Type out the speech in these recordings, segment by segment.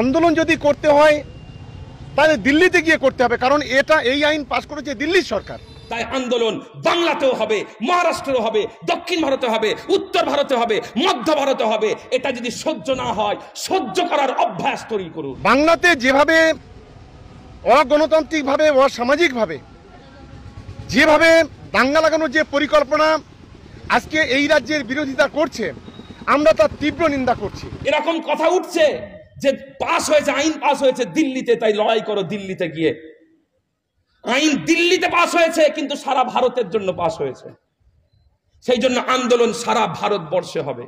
আন্দোলন যদি করতে হয় তাহলে দিল্লিতে গিয়ে করতে হবে, কারণ এই আইন পাস করেছে দিল্লির সরকার। তাই আন্দোলন বাংলাতেও হবে, মহারাষ্ট্রেও হবে, দক্ষিণ ভারতে হবে, উত্তর ভারতে হবে, মধ্য ভারতে হবে। এটা যদি সহ্য না হয়, সহ্য করার অভ্যাস তৈরি করুন। বাংলাতে যেভাবে অগণতান্ত্রিকভাবে, অসামাজিকভাবে যেভাবে দাঙ্গা লাগানোর যে পরিকল্পনা আজকে এই রাজ্যের বিরোধিতা করছে, আমরা তার তীব্র নিন্দা করছি। এরকম কথা উঠছে যে পাস হয়েছে, আইন পাস হয়েছে দিল্লিতে, তাই লড়াই করো দিল্লিতে গিয়ে। আইন দিল্লিতে পাস হয়েছে, কিন্তু সারা ভারতের জন্য পাস হয়েছে। সেই জন্য আন্দোলন সারা ভারতবর্ষে হবে।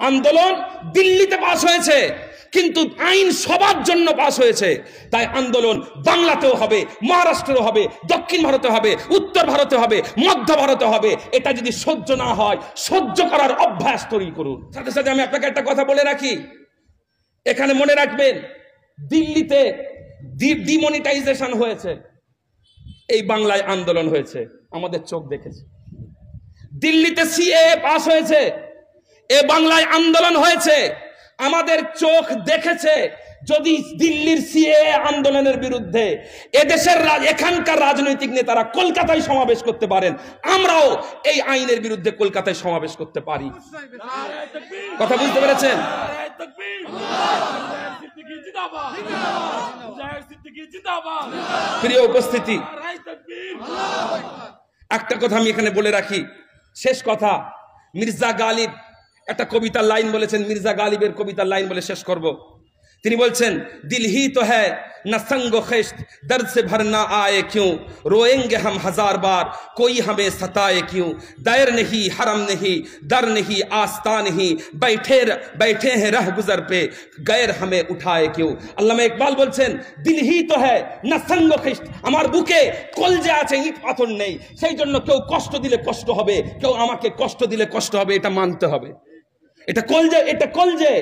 আন্দোলন দিল্লিতে পাস হয়েছে, কিন্তু আইন সবার জন্য পাস হয়েছে। তাই আন্দোলন বাংলাতেও হবে, মহারাষ্ট্রেও হবে, দক্ষিণ ভারতে হবে, উত্তর ভারতে হবে, মধ্য ভারতে হবে। এটা যদি সহ্য না হয়, সহ্য করার অভ্যাস তৈরি করুন। সাথে সাথে আমি আপনাকে একটা কথা বলে রাখি, এখানে মনে রাখবেন, দিল্লিতে ডিমনিটাইজেশন হয়েছে, এই বাংলায় আন্দোলন হয়েছে, আমাদের চোখ দেখেছে। দিল্লিতে সিএএ পাস হয়েছে, এ বাংলায় আন্দোলন হয়েছে, আমাদের চোখ দেখেছে। যদি দিল্লির সিএএ আন্দোলনের বিরুদ্ধে এদেশের এখানকার রাজনৈতিক নেতারা কলকাতায় সমাবেশ করতে পারেন, আমরাও এই আইনের বিরুদ্ধে কলকাতায় সমাবেশ করতে পারি। কথা বুঝতে পেরেছেন? প্রিয় উপস্থিতি, একটা কথা আমি এখানে বলে রাখি, শেষ কথা। মির্জা গালিব একটা কবিতার লাইন বলেছেন, মির্জা গালিবের কবিতার লাইন বলে শেষ করব। তিনি বলছেন, দিল হি তো হ্যায় না সঙ্গ খেশত, দর্দ সে ভরনা আয়ে কিউ, রোয়েঙ্গে হাম হাজার বার, কোই হমে সতায়ে কিউ, দায়ের নেহি হরম নেহি, দর নেহি আস্তা নেহি, बैठे हैं रह गुजर पे, गैर हमें उठाए क्यों। আল্লামা ইকবাল বলছেন, দিল হি তো হ্যায় না সঙ্গ খেশত, আমার বুকে কলজে আছে, ইট পাথর নেই। সেই জন্য কেউ কষ্ট দিলে কষ্ট হবে, কেউ আমাকে কষ্ট দিলে কষ্ট হবে, এটা মানতে হবে। এটা কলজে, এটা কলজে,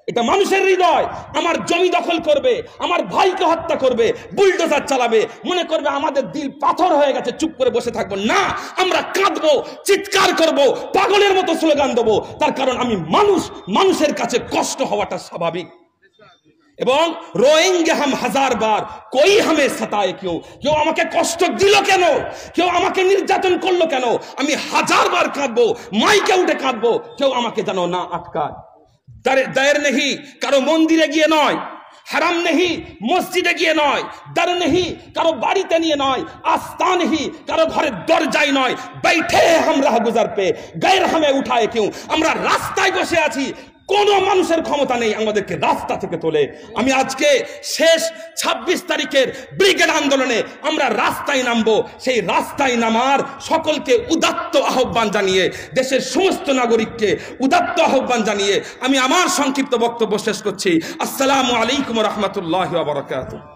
এটা মানুষের হৃদয়। আমার জমি দখল করবে, আমার ভাইকে হত্যা করবে, বুলডোজার চালাবে, মনে করবে আমাদের দিল পাথর হয়ে গেছে, চুপ করে বসে থাকবো না। আমরা কাঁদবো, চিৎকার করব, পাগলের মতো স্লোগান দেবো। তার কারণ আমি মানুষ, মানুষের কাছে কষ্ট হওয়াটা স্বাভাবিক। এবং রোয়েঙ্গে হাম হাজার বার, কোই হামে সতায়ে কিউ, কেউ আমাকে কষ্ট দিল কেন, কেউ আমাকে নির্যাতন করলো কেন, আমি হাজার বার কাঁদবো, মাইকে উঠে কাঁদবো, কেউ আমাকে যেন না আটকায়। দায়ের নেহি, কারো মন্দিরে গিয়ে নয়, হারাম নেহি, মসজিদে গিয়ে নয়, দর নেহি, কারো বাড়িতে নিয়ে নয়, আস্তা নেহি, কারো ঘরের দরজায় নয়, बैठे हम राह गुजर पे, गैर हमें उठाए क्यों। আমরা রাস্তায় বসে আছি, কোন মানুষের ক্ষমতা নেই আমাদেরকে রাস্তা থেকে তোলে। আমি আজকে শেষ 26 তারিখের ব্রিগেড আন্দোলনে আমরা রাস্তায় নামবো। সেই রাস্তায় নামার সকলকে উদাত্ত আহ্বান জানিয়ে, দেশের সমস্ত নাগরিককে উদাত্ত আহ্বান জানিয়ে আমি আমার সংক্ষিপ্ত বক্তব্য শেষ করছি। আসসালামু আলাইকুম ওয়া রাহমাতুল্লাহি ওয়া বারাকাতুহু।